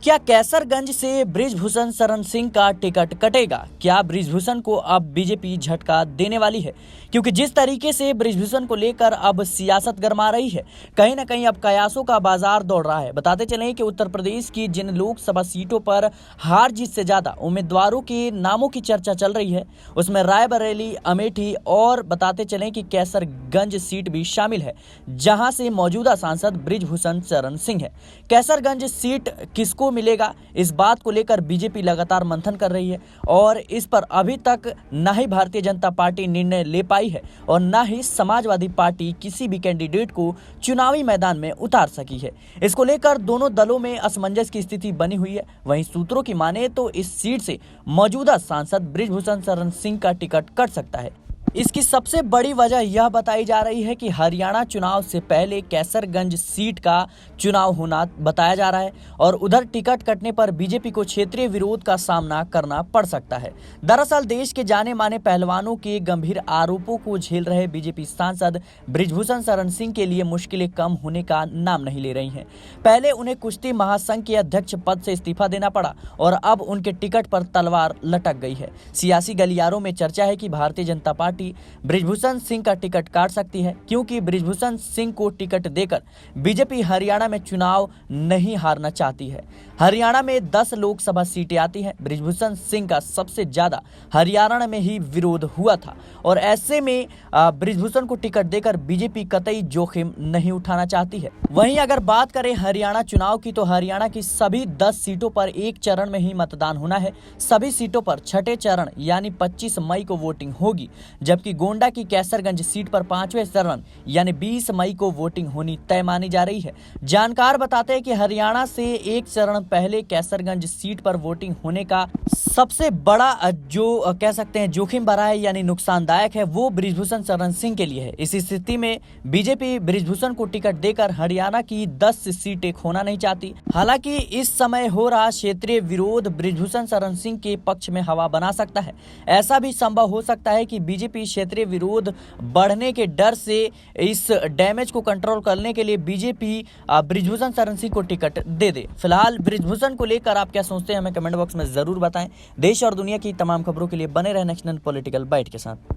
क्या कैसरगंज से बृजभूषण शरण सिंह का टिकट कटेगा? क्या बृजभूषण को अब बीजेपी झटका देने वाली है? क्योंकि जिस तरीके से बृजभूषण को लेकर अब सियासत गरमा रही है, कहीं ना कहीं अब कयासों का बाजार दौड़ रहा है। बताते चलें कि उत्तर प्रदेश की जिन लोकसभा सीटों पर हार जीत से ज्यादा उम्मीदवारों के नामों की चर्चा चल रही है, उसमें रायबरेली, अमेठी और बताते चलें कि कैसरगंज सीट भी शामिल है, जहां से मौजूदा सांसद बृजभूषण शरण सिंह है। कैसरगंज सीट किसको मिलेगा, इस बात को लेकर बीजेपी लगातार मंथन कर रही है और इस पर अभी तक न ही भारतीय जनता पार्टी निर्णय ले पाई है और न ही समाजवादी पार्टी किसी भी कैंडिडेट को चुनावी मैदान में उतार सकी है। इसको लेकर दोनों दलों में असमंजस की स्थिति बनी हुई है। वहीं सूत्रों की माने तो इस सीट से मौजूदा सांसद बृजभूषण शरण सिंह का टिकट कट सकता है। इसकी सबसे बड़ी वजह यह बताई जा रही है कि हरियाणा चुनाव से पहले कैसरगंज सीट का चुनाव होना बताया जा रहा है और उधर टिकट कटने पर बीजेपी को क्षेत्रीय विरोध का सामना करना पड़ सकता है। दरअसल देश के जाने माने पहलवानों के गंभीर आरोपों को झेल रहे बीजेपी सांसद बृजभूषण शरण सिंह के लिए मुश्किलें कम होने का नाम नहीं ले रही हैं। पहले उन्हें कुश्ती महासंघ के अध्यक्ष पद से इस्तीफा देना पड़ा और अब उनके टिकट पर तलवार लटक गई है। सियासी गलियारों में चर्चा है कि भारतीय जनता पार्टी बृजभूषण सिंह का टिकट काट सकती है, क्योंकि बृजभूषण सिंह को टिकट देकर बीजेपी हरियाणा में चुनाव नहीं हारना चाहती है। हरियाणा में 10 लोकसभा सीटें आती हैं। बृजभूषण सिंह का सबसे ज्यादा हरियाणा में ही विरोध हुआ था और ऐसे में बृजभूषण को टिकट देकर बीजेपी कतई जोखिम नहीं उठाना चाहती है। वहीं अगर बात करें हरियाणा चुनाव की, तो हरियाणा की सभी 10 सीटों पर एक चरण में ही मतदान होना है। सभी सीटों पर छठे चरण यानी 25 मई को वोटिंग होगी, जबकि गोंडा की कैसरगंज सीट पर 5वें चरण यानी 20 मई को वोटिंग होनी तय मानी जा रही है। जानकार बताते हैं कि हरियाणा से एक चरण पहले कैसरगंज सीट पर वोटिंग होने का सबसे बड़ा जो कह सकते हैं जोखिम भरा है यानी नुकसानदायक है, वो बृजभूषण शरण सिंह के लिए है। इस स्थिति में बीजेपी बृजभूषण को टिकट देकर हरियाणा की 10 सीटें खोना नहीं चाहती। हालांकि इस समय हो रहा क्षेत्रीय विरोध बृजभूषण शरण सिंह के पक्ष में हवा बना सकता है। ऐसा भी संभव हो सकता है कि बीजेपी क्षेत्रीय विरोध बढ़ने के डर से इस डैमेज को कंट्रोल करने के लिए बीजेपी बृजभूषण शरण सिंह को टिकट दे दे। फिलहाल बृजभूषण को लेकर आप क्या सोचते हैं, हमें कमेंट बॉक्स में जरूर बताएं। देश और दुनिया की तमाम खबरों के लिए बने रहे नेशनल पॉलिटिकल बाइट के साथ।